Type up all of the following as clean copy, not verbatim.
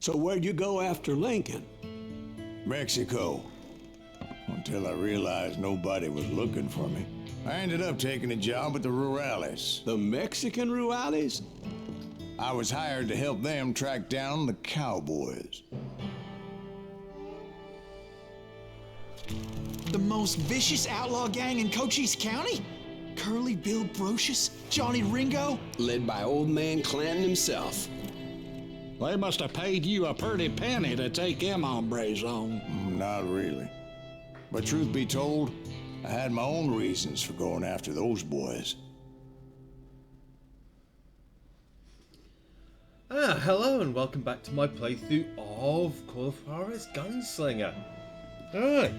So where'd you go after Lincoln? Mexico. Until I realized nobody was looking for me. I ended up taking a job with the Rurales. The Mexican Rurales? I was hired to help them track down the cowboys. The most vicious outlaw gang in Cochise County? Curly Bill Brocious? Johnny Ringo? Led by old man Clanton himself. They must have paid you a pretty penny to take them hombres on. Not really. But truth be told, I had my own reasons for going after those boys. Hello and welcome back to my playthrough of Call of Juarez Gunslinger. Alright.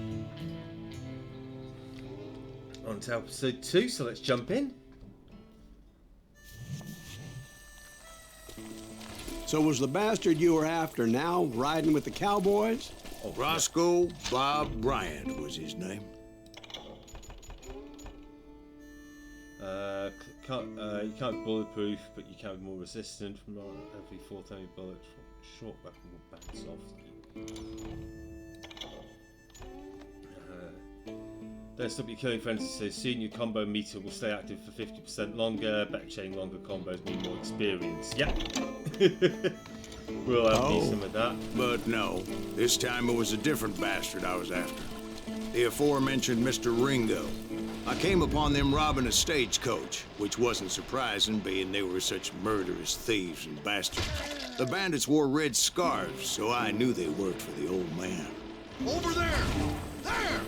On to episode 2, so let's jump in. So was the bastard you were after now riding with the cowboys? Oh, Roscoe Bob Bryant was his name. You can't be bulletproof, but you can be more resistant from every 4 tiny bullet. Short weapon will bounce off. Don't stop your killing frenzy so soon. Your combo meter will stay active for 50% longer. Better chain longer combos mean more experience. Yep. We'll have some of that. But no, this time it was a different bastard I was after. The aforementioned Mr. Ringo. I came upon them robbing a stagecoach, which wasn't surprising, being they were such murderous thieves and bastards. The bandits wore red scarves, so I knew they worked for the old man. Over there! There!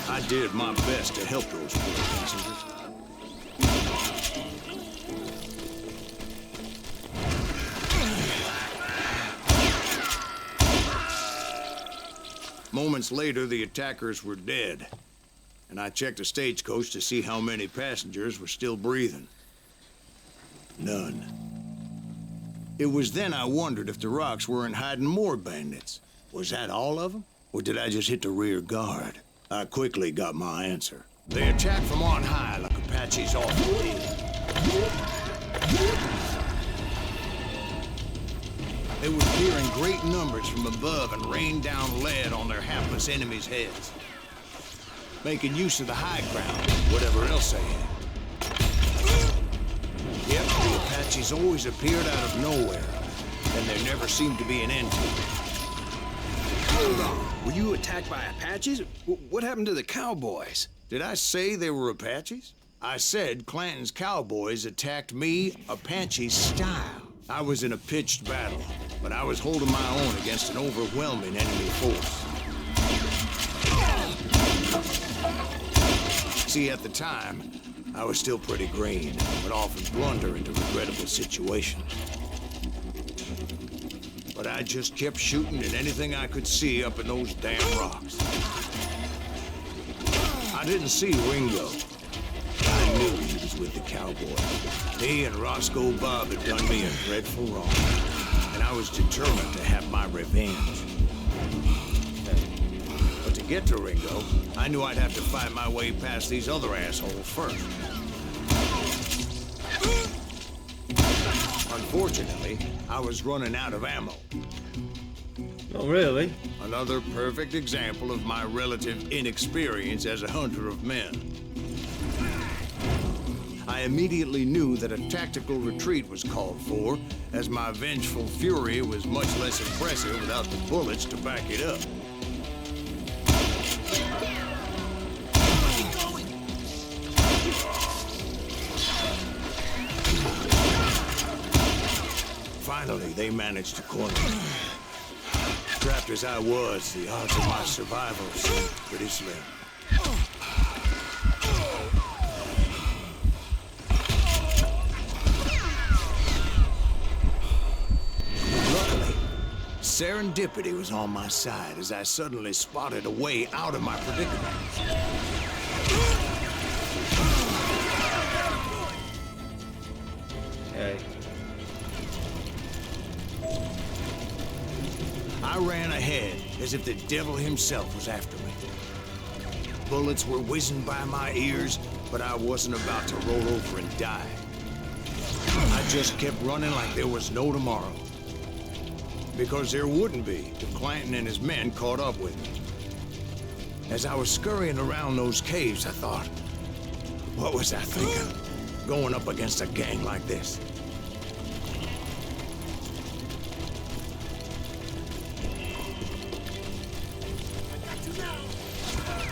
I did my best to help those poor passengers. Moments later, the attackers were dead, and I checked the stagecoach to see how many passengers were still breathing. None. It was then I wondered if the rocks weren't hiding more bandits. Was that all of them? Or did I just hit the rear guard? I quickly got my answer. They attacked from on high like Apaches often did. They would appear in great numbers from above and rain down lead on their hapless enemies' heads, making use of the high ground, whatever else they had. Yet the Apaches always appeared out of nowhere, and there never seemed to be an end to it. Hold on. Were you attacked by Apaches? What happened to the cowboys? Did I say they were Apaches? I said Clanton's cowboys attacked me Apache style. I was in a pitched battle, but I was holding my own against an overwhelming enemy force. See, at the time, I was still pretty green, but often blunder into regrettable situations. But I just kept shooting at anything I could see up in those damn rocks. I didn't see Ringo. I knew he was with the cowboys. He and Roscoe Bob had done me a dreadful wrong, and I was determined to have my revenge. But to get to Ringo, I knew I'd have to fight my way past these other assholes first. Unfortunately, I was running out of ammo. Not really. Another perfect example of my relative inexperience as a hunter of men. I immediately knew that a tactical retreat was called for, as my vengeful fury was much less impressive without the bullets to back it up. Finally, they managed to corner me. Trapped as I was, the odds of my survival seemed pretty slim. Luckily, serendipity was on my side as I suddenly spotted a way out of my predicament. Okay. I ran ahead as if the devil himself was after me. Bullets were whizzing by my ears, but I wasn't about to roll over and die. I just kept running like there was no tomorrow. Because there wouldn't be if Clanton and his men caught up with me. As I was scurrying around those caves, I thought, what was I thinking? Going up against a gang like this?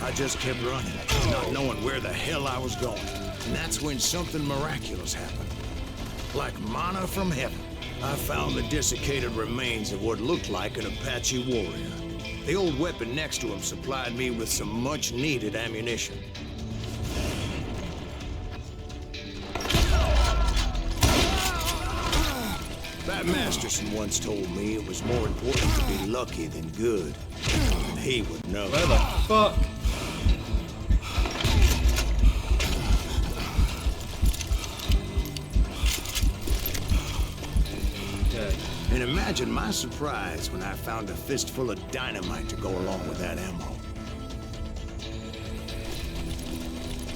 I just kept running, not knowing where the hell I was going. And that's when something miraculous happened. Like manna from heaven, I found the desiccated remains of what looked like an Apache warrior. The old weapon next to him supplied me with some much-needed ammunition. Pat Masterson once told me it was more important to be lucky than good. And he would know. Where the fuck? And imagine my surprise when I found a fistful of dynamite to go along with that ammo.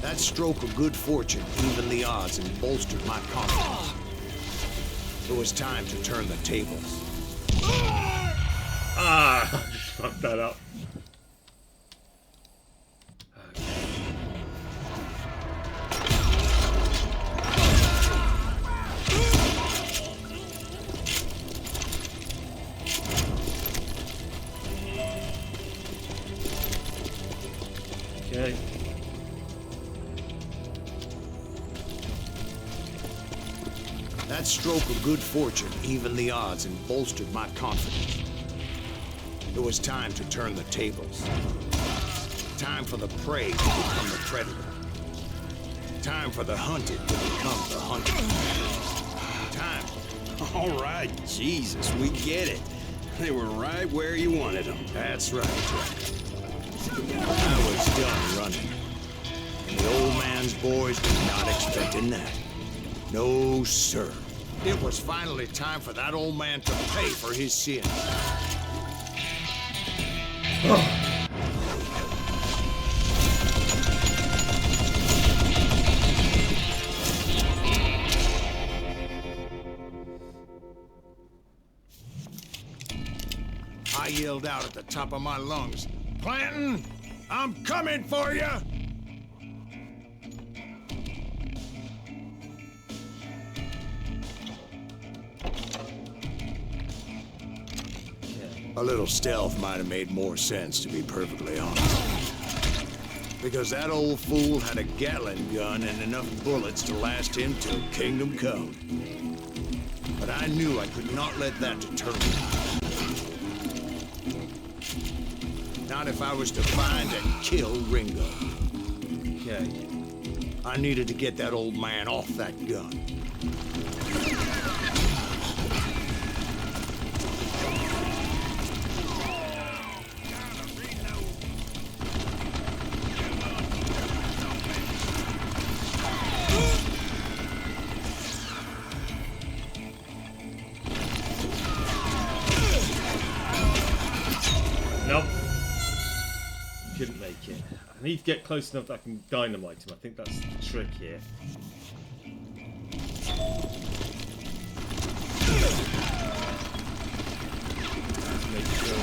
That stroke of good fortune evened the odds and bolstered my confidence. It was time to turn the tables. Ah! I just fucked that up. Okay. That stroke of good fortune evened the odds and bolstered my confidence. It was time to turn the tables. Time for the prey to become the predator. Time for the hunted to become the hunted. Time. All right, Jesus, we get it. They were right where you wanted them. That's right, Jack. I was done running. And the old man's boys were not expecting that. No, sir. It was finally time for that old man to pay for his sins. I yelled out at the top of my lungs, "Clanton, I'm coming for you!" A little stealth might have made more sense, to be perfectly honest. Because that old fool had a Gatling gun and enough bullets to last him till Kingdom Come. But I knew I could not let that deter me. Not if I was to find and kill Ringo. Okay. I needed to get that old man off that gun. Nope. Couldn't make it. I need to get close enough that I can dynamite him. I think that's the trick here. Let's make sure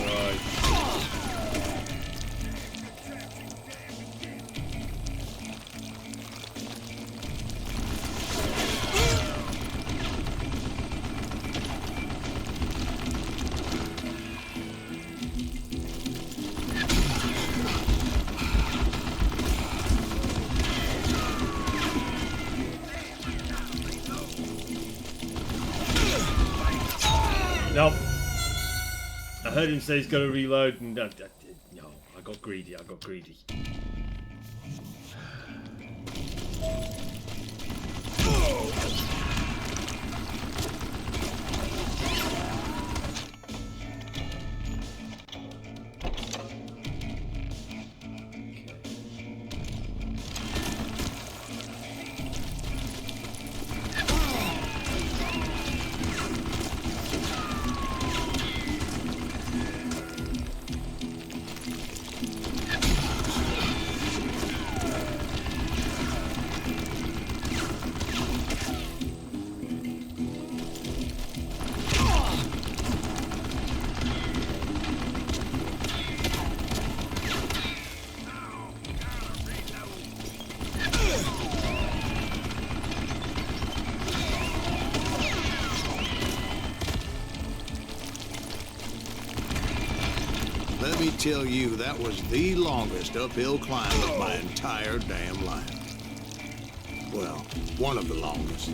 Nope. I heard him say he's going to reload, and no, I got greedy. I got greedy. Let me tell you, that was the longest uphill climb of my entire damn life. Well, one of the longest.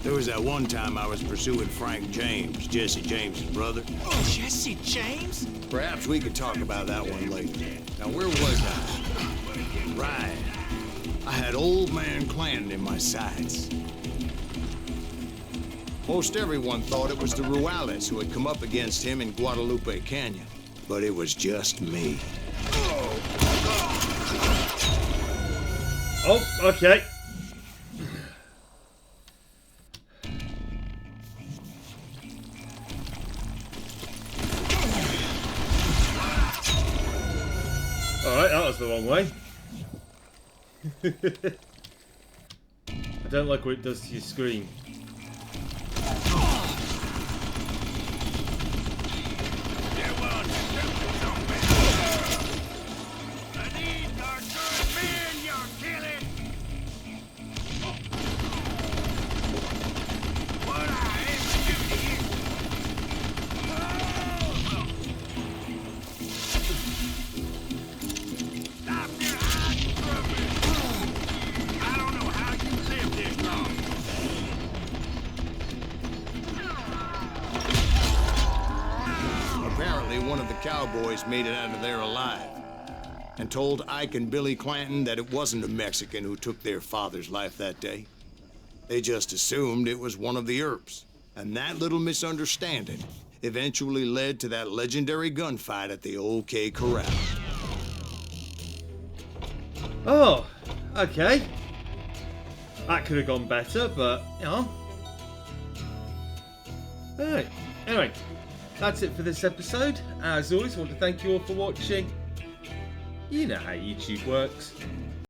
There was that one time I was pursuing Frank James, Jesse James's brother. Oh, Jesse James? Perhaps we could talk about that one later. Now, where was I? Right. I had old man Clanton in my sights. Most everyone thought it was the Ruales who had come up against him in Guadalupe Canyon. But it was just me. Oh, okay. Alright, that was the wrong way. I don't like what it does to your screen. One of the cowboys made it out of there alive and told Ike and Billy Clanton that it wasn't a Mexican who took their father's life that day. They just assumed it was one of the Earps, and that little misunderstanding eventually led to that legendary gunfight at the OK Corral. Oh, okay. That could have gone better, but, you know. Alright, anyway. That's it for this episode. As always, I want to thank you all for watching. You know how YouTube works.